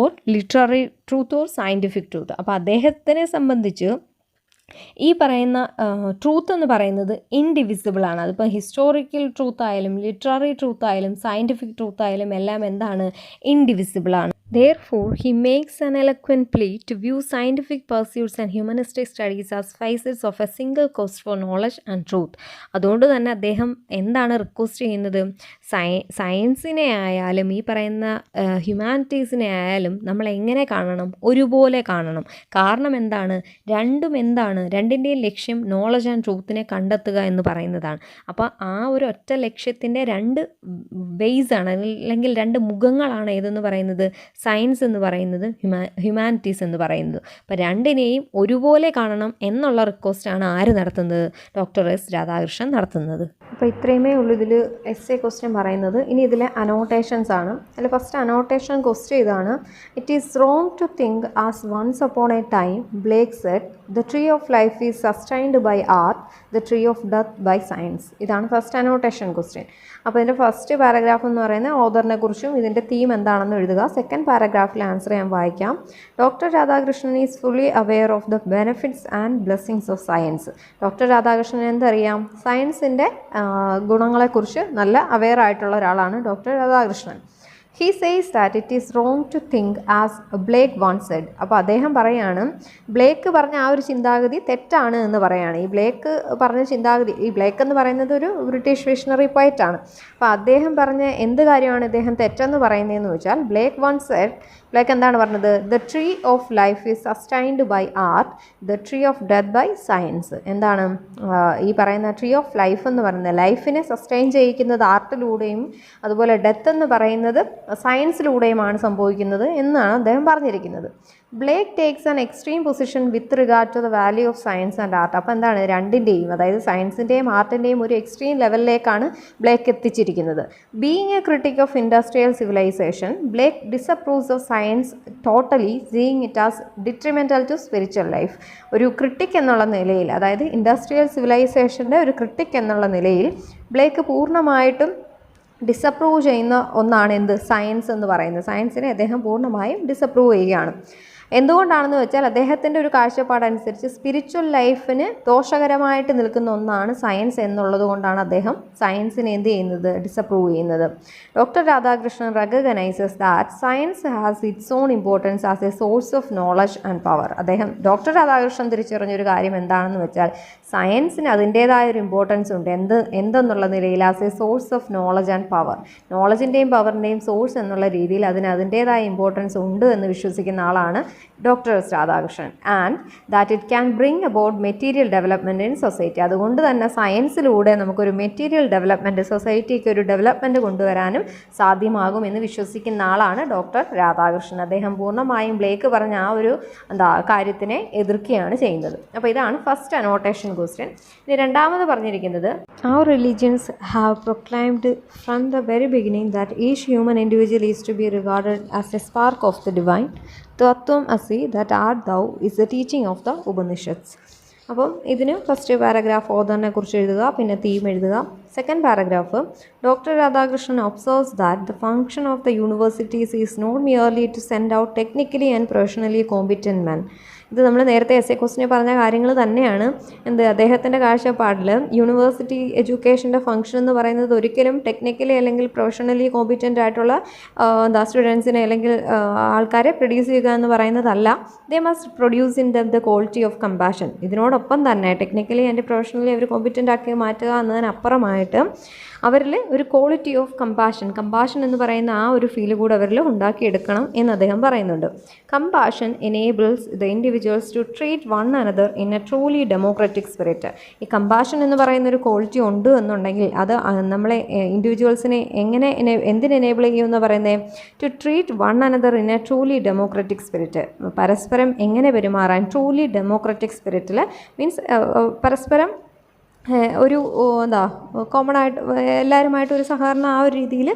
or literary truth or scientific truth. അപ്പോൾ അദ്ദേഹത്തിനെ സംബന്ധിച്ച് ഈ പറയുന്ന ട്രൂത്ത് എന്ന് പറയുന്നത് ഇൻഡിവിസിബിളാണ്. അതിപ്പോൾ ഹിസ്റ്റോറിക്കൽ ട്രൂത്ത് ആയാലും ലിറ്റററി ട്രൂത്ത് ആയാലും സയൻറ്റിഫിക് ട്രൂത്ത് ആയാലും എല്ലാം എന്താണ്, ഇൻഡിവിസിബിളാണ്. Therefore, he makes an eloquent plea to view scientific pursuits and humanistic studies as facets of a single quest for knowledge and truth. അതുകൊണ്ട് തന്നെ അദ്ദേഹം എന്താണ് റിക്വസ്റ്റ് ചെയ്യുന്നത്, സയൻസിനെ ആയാലും ഈ പറയുന്ന ഹ്യൂമാനിറ്റീസിനെ ആയാലും നമ്മൾ എങ്ങനെ കാണണം, ഒരുപോലെ കാണണം. കാരണം എന്താണ്, രണ്ടിൻ്റെയും ലക്ഷ്യം നോളജ് ആൻഡ് ട്രൂത്തിനെ കണ്ടെത്തുക എന്ന് പറയുന്നതാണ്. അപ്പോൾ ആ ഒരു ഒറ്റ ലക്ഷ്യത്തിൻ്റെ രണ്ട് ബേസാണ് അല്ലെങ്കിൽ രണ്ട് മുഖങ്ങളാണ് ഏതെന്ന് പറയുന്നത്, സയൻസ് എന്ന് പറയുന്നത്, ഹ്യൂമാനിറ്റീസ് എന്ന് പറയുന്നത്. അപ്പോൾ രണ്ടിനെയും ഒരുപോലെ കാണണം എന്നുള്ള റിക്വസ്റ്റാണ് ആര് നടത്തുന്നത്, ഡോക്ടർ എസ് രാധാകൃഷ്ണൻ നടത്തുന്നത്. അപ്പോൾ ഇത്രയുമേ ഉള്ളൂ ഇതിൽ എസ്സേ ക്വസ്റ്റ്യൻ പറയുന്നത്. ഇനി ഇതിലെ അനോട്ടേഷൻസ് ആണ്. അതിൽ ഫസ്റ്റ് അനോട്ടേഷൻ ക്വസ്റ്റ്യൻ ഇതാണ്, it is wrong to think as once upon a time Blake said the tree of life is sustained by art, the tree of death by science. ഇതാണ് first annotation question. അപ്പോൾ ഇതിൻ്റെ first paragraph എന്ന് പറയുന്നത് ഓഥറിനെ കുറിച്ചും ഇതിൻ്റെ theme എന്താണെന്ന് എഴുതുക. Second പാരഗ്രാഫിൽ answer ഞാൻ വായിക്കാം. Doctor Radhakrishnan is fully aware of the benefits and blessings of science. Doctor Radhakrishnan എന്തറിയാം, സയൻസിൻ്റെ ഗുണങ്ങളെക്കുറിച്ച് നല്ല അവെയർ ആയിട്ടുള്ള ഒരാളാണ് doctor Radhakrishnan. He says that it is wrong to think as Blake once said. അപ്പോൾ അദ്ദേഹം പറയാണ്, ബ്ലേക്ക് പറഞ്ഞ ആ ഒരു ചിന്താഗതി തെറ്റാണ് എന്ന് പറയാണ്. ഈ ബ്ലേക്ക് പറഞ്ഞ ചിന്താഗതി, ഈ ബ്ലേക്ക് എന്ന് പറയുന്നത് ഒരു ബ്രിട്ടീഷ് വിഷണറി പോയറ്റാണ്. അപ്പോൾ അദ്ദേഹം പറഞ്ഞ എന്ത് കാര്യമാണ് ഇദ്ദേഹം തെറ്റെന്ന് പറയുന്നതെന്ന് ചോദിച്ചാൽ, ബ്ലേക്ക് വൺസ് സെഡ്, ബ്ലേക്ക് എന്താണ് പറഞ്ഞത്, the tree of life is sustained by art, the tree of death by science. എന്താണ് ഈ പറയുന്ന ട്രീ ഓഫ് ലൈഫ് എന്ന് പറയുന്നത്, ലൈഫിനെ സസ്റ്റൈൻ ചെയ്യിക്കുന്നത് ആർട്ടിലൂടെയും അതുപോലെ ഡെത്ത് എന്ന് പറയുന്നത് സയൻസിലൂടെയുമാണ് സംഭവിക്കുന്നത് എന്നാണ് അദ്ദേഹം പറഞ്ഞിരിക്കുന്നത്. Blake takes an extreme position with regard to the value of science and art. അപ്പോൾ എന്താണ്, രണ്ടിൻ്റെയും, അതായത് സയൻസിൻ്റെയും ആർട്ടിൻ്റെയും ഒരു എക്സ്ട്രീം ലെവലിലേക്കാണ് ബ്ലേക്ക് എത്തിച്ചിരിക്കുന്നത്. Being a critic of industrial civilisation, Blake disapproves of science totally, seeing it as detrimental to spiritual life. ഒരു ക്രിട്ടിക് എന്നുള്ള നിലയിൽ, അതായത് ഇൻഡസ്ട്രിയൽ സിവിലൈസേഷൻ്റെ ഒരു ക്രിട്ടിക് എന്നുള്ള നിലയിൽ ബ്ലേക്ക് പൂർണ്ണമായിട്ടും ഡിസപ്രൂവ് ചെയ്യുന്ന ഒന്നാണ് എന്ത്, സയൻസ് എന്ന് പറയുന്നത്. സയൻസിനെ അദ്ദേഹം പൂർണ്ണമായും ഡിസപ്രൂവ് ചെയ്യുകയാണ്. എന്തുകൊണ്ടാണെന്ന് വെച്ചാൽ അദ്ദേഹത്തിൻ്റെ ഒരു കാഴ്ചപ്പാടനുസരിച്ച് സ്പിരിച്വൽ ലൈഫിന് ദോഷകരമായിട്ട് നിൽക്കുന്ന ഒന്നാണ് സയൻസ് എന്നുള്ളത് കൊണ്ടാണ് അദ്ദേഹം സയൻസിനെ എന്ത് ചെയ്യുന്നത്, ഡിസപ്രൂവ് ചെയ്യുന്നത്. Doctor Radhakrishnan recognises that science has it's on importance as a source of knowledge and power. അദ്ദേഹം ഡോക്ടർ രാധാകൃഷ്ണൻ തിരിച്ചറിഞ്ഞൊരു കാര്യം എന്താണെന്ന് വെച്ചാൽ സയൻസിന് അതിൻ്റേതായ ഒരു ഇമ്പോർട്ടൻസ് ഉണ്ട്. എന്തെന്നുള്ള നിലയിൽ, as a source of knowledge and power, നോളജിൻ്റെയും പവറിൻ്റെയും സോഴ്സ് എന്നുള്ള രീതിയിൽ അതിൻ്റേതായ ഇമ്പോർട്ടൻസ് ഉണ്ട് എന്ന് വിശ്വസിക്കുന്ന ആളാണ് doctor S Radhakrishnan. And that it can bring about material development in society. അതുകൊണ്ട് തന്നെ സയൻസിലൂടെ നമുക്കൊരു മെറ്റീരിയൽ ഡെവലപ്മെൻറ്റ്, സൊസൈറ്റിക്ക് ഒരു ഡെവലപ്മെൻറ്റ് കൊണ്ടുവരാനും സാധ്യമാകും എന്ന് വിശ്വസിക്കുന്ന ആളാണ് ഡോക്ടർ രാധാകൃഷ്ണൻ. അദ്ദേഹം പൂർണ്ണമായും ബ്ലേക്ക് പറഞ്ഞ ആ ഒരു കാര്യത്തിനെ എതിർക്കുകയാണ് ചെയ്യുന്നത്. അപ്പോൾ ഇതാണ് ഫസ്റ്റ് അനോട്ടേഷൻ ക്വസ്റ്റ്യൻ. ഇനി രണ്ടാമത് പറഞ്ഞിരിക്കുന്നത്, our religions have proclaimed from the very beginning that each human individual is to be regarded as a spark of the divine. Tattvam Asi, that art thou, is the teaching of the Upanishads. അപ്പം ഇതിന് first paragraph ഓതറിനെ കുറിച്ച് എഴുതുക, പിന്നെ theme എഴുതുക. Second paragraph, doctor Radhakrishnan observes that the function of the universities is not merely to send out technically and professionally competent men. ഇത് നമ്മൾ നേരത്തെ S A ക്വസ്റ്റിനെ പറഞ്ഞ കാര്യങ്ങൾ തന്നെയാണ്. അദ്ദേഹത്തിൻ്റെ കാഴ്ചപ്പാടിൽ യൂണിവേഴ്സിറ്റി എഡ്യൂക്കേഷൻ്റെ ഫംഗ്ഷൻ എന്ന് പറയുന്നത് ഒരിക്കലും ടെക്നിക്കലി അല്ലെങ്കിൽ പ്രൊഫഷണലി കോമ്പിറ്റൻ്റ് ആയിട്ടുള്ള സ്റ്റുഡൻസിനെ അല്ലെങ്കിൽ ആൾക്കാരെ പ്രൊഡ്യൂസ് ചെയ്യുക എന്ന് പറയുന്നതല്ല. They must produce in the quality of compassion. ഇതിനോടൊപ്പം തന്നെ ടെക്നിക്കലി ആൻഡ് പ്രൊഫഷണലി അവർ കോമ്പിറ്റൻ്റ് ആക്കി മാറ്റുക എന്നതിനപ്പുറമായിട്ട് അവരിൽ ഒരു ക്വാളിറ്റി ഓഫ് കമ്പാഷൻ എന്ന് പറയുന്ന ആ ഒരു ഫീൽ കൂടെ അവരിൽ ഉണ്ടാക്കിയെടുക്കണം എന്ന് അദ്ദേഹം പറയുന്നുണ്ട്. Compassion enables the individuals to treat one another in a truly democratic spirit. ഈ കമ്പാഷൻ എന്ന് പറയുന്ന ഒരു ക്വാളിറ്റി ഉണ്ട് എന്നുണ്ടെങ്കിൽ അത് നമ്മളെ ഇൻഡിവിജ്വൽസിനെ എന്തിന് എനേബിൾ ചെയ്യുമെന്ന് പറയുന്നത്, to treat one another in a truly democratic spirit. പരസ്പരം എങ്ങനെ പെരുമാറാൻ, ട്രൂലി ഡെമോക്രാറ്റിക് സ്പിരിറ്റിൽ മീൻസ് പരസ്പരം ഒരു കോമൺ ആയിട്ട് എല്ലാവരുമായിട്ട് ഒരു സഹകരണം, ആ ഒരു രീതിയിൽ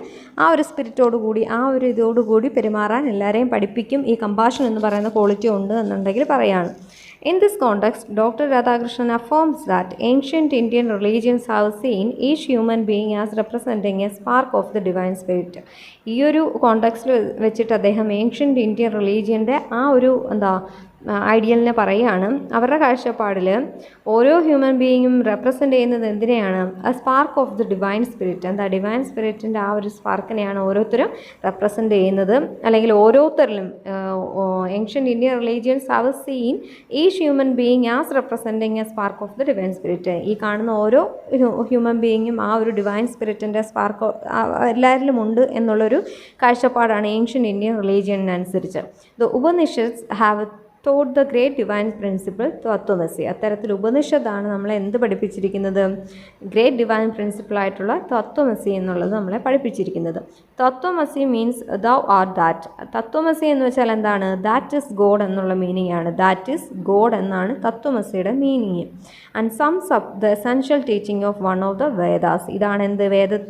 ആ ഒരു സ്പിരിറ്റോടുകൂടി ആ ഒരു ഇതോടുകൂടി പെരുമാറാൻ എല്ലാവരെയും പഠിപ്പിക്കും ഈ കമ്പാഷൻ എന്ന് പറയുന്ന ക്വാളിറ്റി ഉണ്ട് എന്നുണ്ടെങ്കിൽ പറയാണ്. In this context, Dr. Radhakrishnan affirms that ancient Indian religions have seen each human being as representing a spark of the divine spirit. ഈ ഒരു കോണ്ടെക്സ്റ്റിൽ വെച്ചിട്ട് അദ്ദേഹം ഏൻഷ്യൻ്റ് ഇന്ത്യൻ റിലീജിയൻ്റെ ആ ഒരു ഐഡിയലിനെ പറയുകയാണ്. അവരുടെ കാഴ്ചപ്പാടിൽ ഓരോ ഹ്യൂമൻ ബീയിങ്ങും റെപ്രസെൻ്റ് ചെയ്യുന്നത് എന്തിനെയാണ്, ആ spark of the divine spirit. എന്താ ഡിവൈൻ സ്പിരിറ്റിൻ്റെ ആ ഒരു സ്പാർക്കിനെയാണ് ഓരോരുത്തരും റെപ്രസെൻ്റ് ചെയ്യുന്നത്. അല്ലെങ്കിൽ ഓരോരുത്തരിലും ancient Indian religions have seen each human being as representing a spark of the divine spirit. ഈ കാണുന്ന ഓരോ ഹ്യൂമൻ ബീയിങ്ങും ആ ഒരു ഡിവൈൻ സ്പിരിറ്റിൻ്റെ സ്പാർക്ക് എല്ലാവരിലും ഉണ്ട് എന്നുള്ളൊരു കാഴ്ചപ്പാടാണ് ഏൻഷ്യൻ്റ് ഇന്ത്യൻ റിലീജിയനനുസരിച്ച്. The Upanishads have taught the great divine principle തത്വമസി. അത്തരത്തിൽ ഉപനിഷത്താണ് നമ്മളെ എന്ത് പഠിപ്പിച്ചിരിക്കുന്നത്, ഗ്രേറ്റ് ഡിവൈൻ പ്രിൻസിപ്പിൾ ആയിട്ടുള്ള തത്വമസി എന്നുള്ളത് നമ്മളെ പഠിപ്പിച്ചിരിക്കുന്നത്. തത്വമസി മീൻസ് ദൗ ആർ ദാറ്റ്. തത്വമസി എന്ന് വെച്ചാൽ എന്താണ്, ദാറ്റ് ഇസ് ഗോഡ് എന്നുള്ള മീനിങ് ആണ്. ദാറ്റ് ഇസ് ഗോഡ് എന്നാണ് തത്വമസിയുടെ മീനിങ്. ആൻഡ് സംസ് up the essential teaching of one of the Vedas. ഇതാണ് എന്ത്,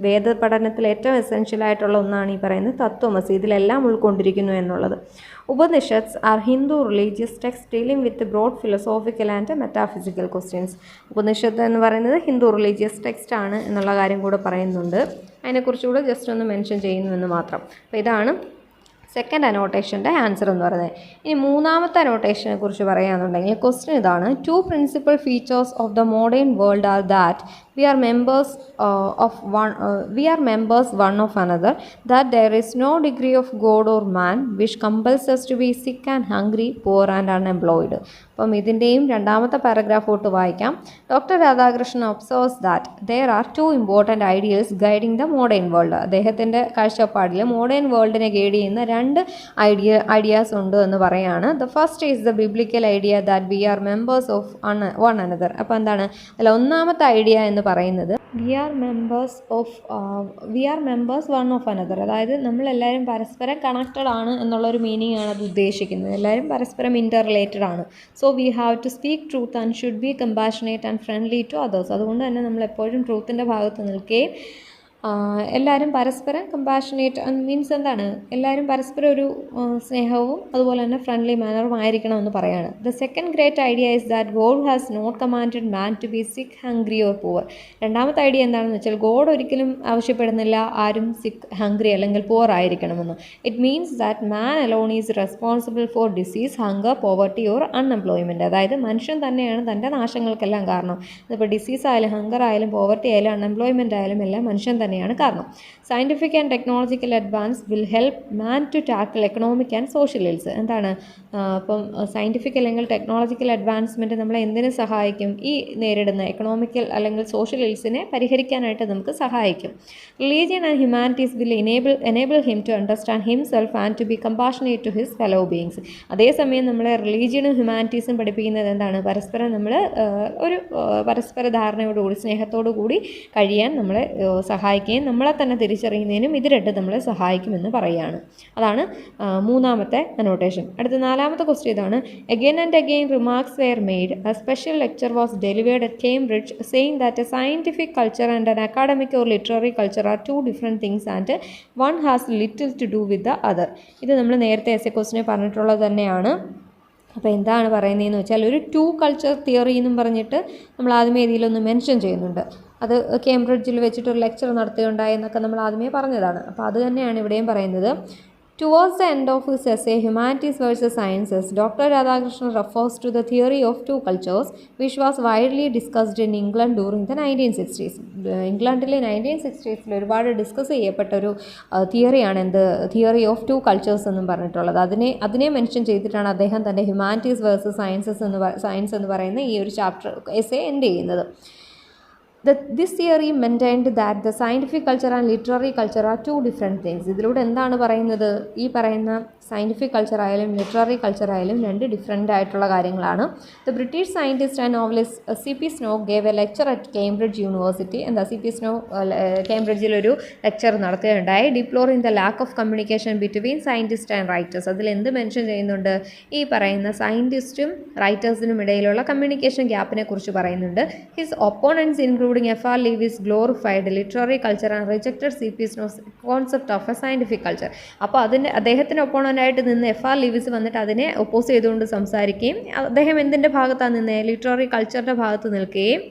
വേദ പഠനത്തിൽ ഏറ്റവും എസെൻഷ്യൽ ആയിട്ടുള്ള ഒന്നാണ് ഈ പറയുന്നത് തത്വമസി. ഇതിലെല്ലാം ഉൾക്കൊണ്ടിരിക്കുന്നു എന്നുള്ളത്. Upanishads are Hindu religious texts dealing with the broad philosophical and metaphysical questions. ഉപനിഷത്ത് എന്ന് പറയുന്നത് ഹിന്ദു റിലീജിയസ് ടെക്സ്റ്റ് ആണ് എന്നുള്ള കാര്യം കൂടെ പറയുന്നുണ്ട്. അതിനെക്കുറിച്ചുകൂടെ ജസ്റ്റ് ഒന്ന് മെൻഷൻ ചെയ്യുന്നു എന്ന് മാത്രം. അപ്പോൾ ഇതാണ് സെക്കൻഡ് അനോട്ടേഷൻ്റെ ആൻസർ എന്ന് പറയുന്നത്. ഇനി മൂന്നാമത്തെ അനോട്ടേഷനെ കുറിച്ച് പറയുകയാണെന്നുണ്ടെങ്കിൽ ക്വസ്റ്റ്യൻ ഇതാണ്, two principal features of the modern world are that we are members one of another, that there is no degree of God or man which compels us to be sick and hungry, poor and unemployed. അപ്പം ഇതിൻ്റെയും രണ്ടാമത്തെ paragraph തൊട്ട് വായിക്കാം. Doctor Radhakrishnan observes that there are two important ideals guiding the modern world. അദ്ദേഹത്തിൻ്റെ കാഴ്ചപ്പാടിൽ modern വേൾഡിനെ guide ചെയ്യുന്ന രണ്ട് ideas ഉണ്ട് എന്ന് പറയാണ്. The first is the biblical idea that we are members of one another. അപ്പോൾ എന്താണ്, അല്ല ഒന്നാമത്തെ ഐഡിയ എന്ന് പറയുന്നത് we are members one of another. അതായത് നമ്മളെല്ലാവരും പരസ്പരം കണക്റ്റഡ് ആണ് എന്നുള്ളൊരു മീനിങ് ആണ് അത് ഉദ്ദേശിക്കുന്നത്. എല്ലാവരും പരസ്പരം ഇൻ്റർ റിലേറ്റഡ് ആണ്. So we have to speak truth and should be compassionate and friendly to others. അതുകൊണ്ട് തന്നെ നമ്മൾ എപ്പോഴും ട്രൂത്തിൻ്റെ ഭാഗത്ത് നിൽക്കുകയും എല്ലാവരും പരസ്പരം കമ്പാഷനേറ്റ് മീൻസ് എന്താണ്, എല്ലാവരും പരസ്പരം ഒരു സ്നേഹവും അതുപോലെ തന്നെ ഫ്രണ്ട്ലി മാനറും ആയിരിക്കണമെന്ന് പറയാണ്. The second great idea is that God has not commanded man to be sick, hungry or poor. രണ്ടാമത്തെ ഐഡിയ എന്താണെന്ന് വെച്ചാൽ ഗോഡ് ഒരിക്കലും ആവശ്യപ്പെടുന്നില്ല ആരും സിക്ക്, ഹംഗ്രി അല്ലെങ്കിൽ പുവർ ആയിരിക്കണമെന്ന്. It means that man alone is responsible for disease, hunger, poverty or unemployment. അതായത് മനുഷ്യൻ തന്നെയാണ് തൻ്റെ നാശങ്ങൾക്കെല്ലാം കാരണം. ഇതിപ്പോൾ ഡിസീസ് ആയാലും ഹങ്കർ ആയാലും പോവർട്ടി ആയാലും അൺഎംപ്ലോയ്മെൻറ്റ് ആയാലും എല്ലാം മനുഷ്യൻ തന്നെയാണ് കാരണം. Scientific and technological advance will help man to tackle economic and social ills. എന്താണ് ഇപ്പം സയൻറ്റിഫിക് അല്ലെങ്കിൽ ടെക്നോളജിക്കൽ അഡ്വാൻസ്മെൻറ്റ് നമ്മളെ എന്തിനു സഹായിക്കും? ഈ നേരിടുന്ന എക്കണോമിക്കൽ അല്ലെങ്കിൽ സോഷ്യൽ ഇൽസിനെ പരിഹരിക്കാനായിട്ട് നമുക്ക് സഹായിക്കും. Religion and humanities will enable him to understand himself and to be compassionate to his fellow beings. അതേസമയം നമ്മളെ റിലീജിയനും ഹ്യൂമാനിറ്റീസും പഠിപ്പിക്കുന്നത് എന്താണ്? പരസ്പരം നമ്മൾ ഒരു പരസ്പര ധാരണയോടുകൂടി സ്നേഹത്തോടു കൂടി കഴിയാൻ നമ്മളെ സഹായിക്കുകയും നമ്മളെ തന്നെ തിരിച്ചറിയുന്നതിനും ഇത് രണ്ടും നമ്മളെ സഹായിക്കുമെന്ന് പറയുകയാണ്. അതാണ് മൂന്നാമത്തെ അനോട്ടേഷൻ. അടുത്ത നാലാമത്തെ ക്വസ്റ്റ്യൻ ഇതാണ്. Again and again remarks were made. A special lecture was delivered at Cambridge saying that a scientific culture and an academic or literary culture are two different things and one has little to do with the other. ഇത് നമ്മൾ നേരത്തെ S A ക്വസ്റ്റിനെ പറഞ്ഞിട്ടുള്ളത് തന്നെയാണ്. അപ്പോൾ എന്താണ് പറയുന്നതെന്ന് വെച്ചാൽ ഒരു ടു കൾച്ചർ തിയറി എന്നും പറഞ്ഞിട്ട് നമ്മൾ ആദ്യമേ ഇതിലൊന്ന് മെൻഷൻ ചെയ്യുന്നുണ്ട്. അത് കേംബ്രിഡ്ജിൽ വെച്ചിട്ട് ഒരു ലെക്ചർ നടത്തുകയുണ്ടായി എന്നൊക്കെ നമ്മൾ ആദ്യമേ പറഞ്ഞതാണ്. അപ്പോൾ അത് തന്നെയാണ് ഇവിടെയും പറയുന്നത്. Towards the end of his essay, Humanities versus Sciences, Dr. Radhakrishnan refers to the theory of two cultures, which was widely discussed in England during the 1960s. ഇംഗ്ലണ്ടിലെ 1960s ഒരുപാട് ഡിസ്കസ് ചെയ്യപ്പെട്ട ഒരു തിയറിയാണ് എന്ത്, തിയറി ഓഫ് ടു കൾച്ചേഴ്സ് എന്നും പറഞ്ഞിട്ടുള്ളത്. അതിനെ mention ചെയ്തിട്ടാണ് അദ്ദേഹം തൻ്റെ ഹ്യൂമാനിറ്റീസ് വേഴ്സസ് സയൻസ് എന്ന് പറയുന്ന ഈ ഒരു ചാപ്റ്റർ എസ്സേ എൻഡ് ചെയ്യുന്നത്. This theory maintained that the scientific culture and literary culture are two different things. ഇതിലൂടെ എന്താണ് പറയുന്നത്? ഈ പറയുന്ന സയൻറ്റിഫിക് കൾച്ചർ ആയാലും ലിറ്റററി കൾച്ചർ ആയാലും രണ്ട് ഡിഫറെൻ്റ് ആയിട്ടുള്ള കാര്യങ്ങളാണ്. The British scientist and novelist C P. Snow gave a lecture at Cambridge university. C P. Snow കേംബ്രിഡ്ജിലൊരു ലെക്ചർ നടത്തുകയുണ്ടായി. Deploring the lack of communication between scientist and writers. അതിൽ എന്ത് മെൻഷൻ ചെയ്യുന്നുണ്ട്? ഈ പറയുന്ന സയൻറ്റിസ്റ്റും റൈറ്റേഴ്സിനും ഇടയിലുള്ള കമ്മ്യൂണിക്കേഷൻ ഗ്യാപ്പിനെ കുറിച്ച് പറയുന്നുണ്ട്. His opponents including F.R. Lewis glorified literary culture and rejected C.P. Snow's concept of a scientific culture. അപ്പോൾ അദ്ദേഹത്തിന് ഒപ്പോണൻ്റായിട്ട് നിന്ന് F.R. ലീവിസ് വന്നിട്ട് അതിനെ ഒപ്പോസ് ചെയ്തുകൊണ്ട് സംസാരിക്കുകയും അദ്ദേഹം എന്തിൻ്റെ ഭാഗത്താണ് നിന്നത്? ലിറ്റററി കൾച്ചറിൻ്റെ ഭാഗത്ത് നിൽക്കുകയും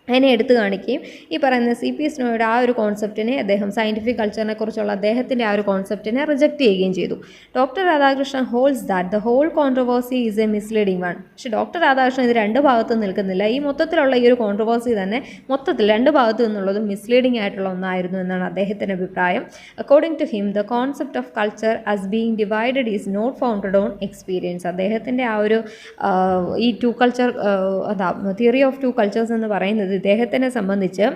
അതിനെ എടുത്തു കാണിക്കുകയും ഈ പറയുന്ന സി.പി. സ്നോയുടെ ആ ഒരു കോൺസെപ്റ്റിനെ അദ്ദേഹം സയൻറ്റിഫിക് കൾച്ചറിനെ കുറിച്ചുള്ള അദ്ദേഹത്തിൻ്റെ ആ ഒരു കോൺസെപ്റ്റിനെ റിജക്റ്റ് ചെയ്യുകയും ചെയ്തു. Doctor Radhakrishnan holds that the whole controversy is a misleading one. പക്ഷേ ഡോക്ടർ രാധാകൃഷ്ണൻ ഇത് രണ്ട് ഭാഗത്തും നിൽക്കുന്നില്ല. ഈ മൊത്തത്തിലുള്ള ഈ ഒരു കോൺട്രവേഴ്സി തന്നെ മൊത്തത്തിൽ രണ്ട് ഭാഗത്തു നിന്നുള്ളതും മിസ്ലീഡിംഗ് ആയിട്ടുള്ള ഒന്നായിരുന്നു എന്നാണ് അദ്ദേഹത്തിൻ്റെ അഭിപ്രായം. According to him the concept of culture as being divided is not founded on experience. അദ്ദേഹത്തിൻ്റെ ആ ഒരു ഈ two culture theory of two cultures എന്ന് പറയുന്നത് ഇദ്ദേഹത്തിനെ സംബന്ധിച്ച്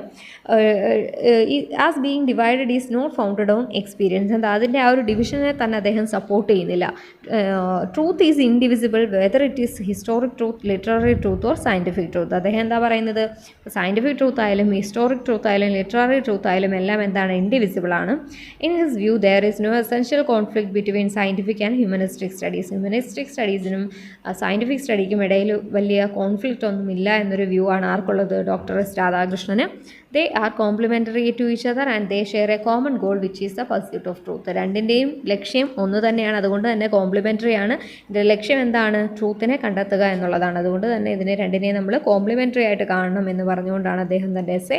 as being divided is not founded on experience. എന്താ അതിൻ്റെ ആ ഒരു ഡിവിഷനെ തന്നെ അദ്ദേഹം സപ്പോർട്ട് ചെയ്യുന്നില്ല. Truth is indivisible whether it is historic truth, literary truth or scientific truth. അദ്ദേഹം എന്താ പറയുന്നത്? സയൻറ്റിഫിക് ട്രൂത്ത് ആയാലും ഹിസ്റ്റോറിക് ട്രൂത്ത് ആയാലും ലിറ്റററി ട്രൂത്ത് ആയാലും എല്ലാം എന്താണ്? ഇൻഡിവിസിബിൾ ആണ്. In his view there is no essential conflict between scientific and humanistic studies. Humanistic സ്റ്റഡീസിനും സയൻറ്റിഫിക് സ്റ്റഡിക്കും ഇടയിൽ വലിയ കോൺഫ്ലിക്റ്റ് ഒന്നുമില്ല എന്നൊരു വ്യൂ ആണ് ആർക്കുള്ളത്? ഡോക്ടർ എസ് രാധാകൃഷ്ണന്. They are complementary to each other and they share a common goal which is the pursuit of truth. രണ്ടിൻ്റെയും ലക്ഷ്യം ഒന്ന് തന്നെയാണ്, അതുകൊണ്ട് തന്നെ കോംപ്ലിമെൻ്ററി ആണ്. ഇതിൻ്റെ ലക്ഷ്യം എന്താണ്? ട്രൂത്തിനെ കണ്ടെത്തുക എന്നുള്ളതാണ്. അതുകൊണ്ട് തന്നെ ഇതിനെ രണ്ടിനെയും നമ്മൾ കോംപ്ലിമെൻ്ററി ആയിട്ട് കാണണം എന്ന് പറഞ്ഞുകൊണ്ടാണ് അദ്ദേഹം തൻ്റെ എസ്സേ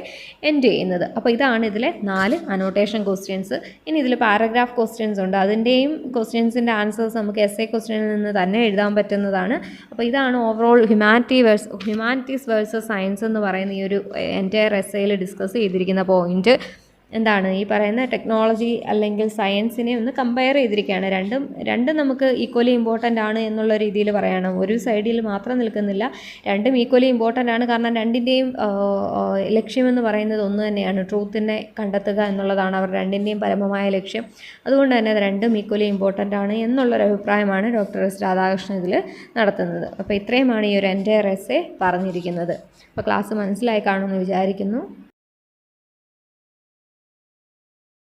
എൻഡ് ചെയ്യുന്നത്. അപ്പോൾ ഇതാണ് ഇതിലെ 4 അനോട്ടേഷൻ ക്വസ്റ്റ്യൻസ്. ഇനി ഇതിൽ പാരഗ്രാഫ് ക്വസ്റ്റ്യൻസ് ഉണ്ട്. അതിൻ്റെയും ക്വസ്റ്റ്യൻസിൻ്റെ ആൻസേഴ്സ് നമുക്ക് എസ്സേ ക്വസ്റ്റ്യനിൽ നിന്ന് തന്നെ എഴുതാൻ പറ്റുന്നതാണ്. അപ്പോൾ ഇതാണ് ഓവറോൾ ഹ്യൂമാനിറ്റീസ് വേഴ്സസ് സയൻസ് എന്ന് പറയുന്ന ഈ ഒരു എൻറ്റയർ എസ്സേയിൽ ഡിസ്കസ് ചെയ്തിരിക്കുന്ന പോയിന്റ്. എന്താണ് ഈ പറയുന്ന ടെക്നോളജി അല്ലെങ്കിൽ സയൻസിനെ ഒന്ന് കമ്പയർ ചെയ്തിരിക്കുകയാണ്. രണ്ടും നമുക്ക് ഈക്വലി ഇമ്പോർട്ടൻ്റ് ആണ് എന്നുള്ള രീതിയിൽ പറയണം. ഒരു സൈഡിൽ മാത്രം നിൽക്കുന്നില്ല, രണ്ടും ഈക്വലി ഇമ്പോർട്ടൻ്റ് ആണ്. കാരണം രണ്ടിൻ്റെയും ലക്ഷ്യമെന്ന് പറയുന്നത് ഒന്ന് തന്നെയാണ്, ട്രൂത്തിനെ കണ്ടെത്തുക എന്നുള്ളതാണ് അവർ രണ്ടിൻ്റെയും പരമമായ ലക്ഷ്യം. അതുകൊണ്ട് തന്നെ അത് രണ്ടും ഈക്വലി ഇമ്പോർട്ടൻ്റ് ആണ് എന്നുള്ളൊരു അഭിപ്രായമാണ് ഡോക്ടർ എസ് രാധാകൃഷ്ണൻ ഇതിൽ നടത്തുന്നത്. അപ്പോൾ ഇത്രയുമാണ് ഈ ഒരു എൻ്റയർ എസ്സേ പറഞ്ഞിരിക്കുന്നത്. അപ്പോൾ ക്ലാസ് മനസ്സിലായി കാണുമെന്ന് വിചാരിക്കുന്നു.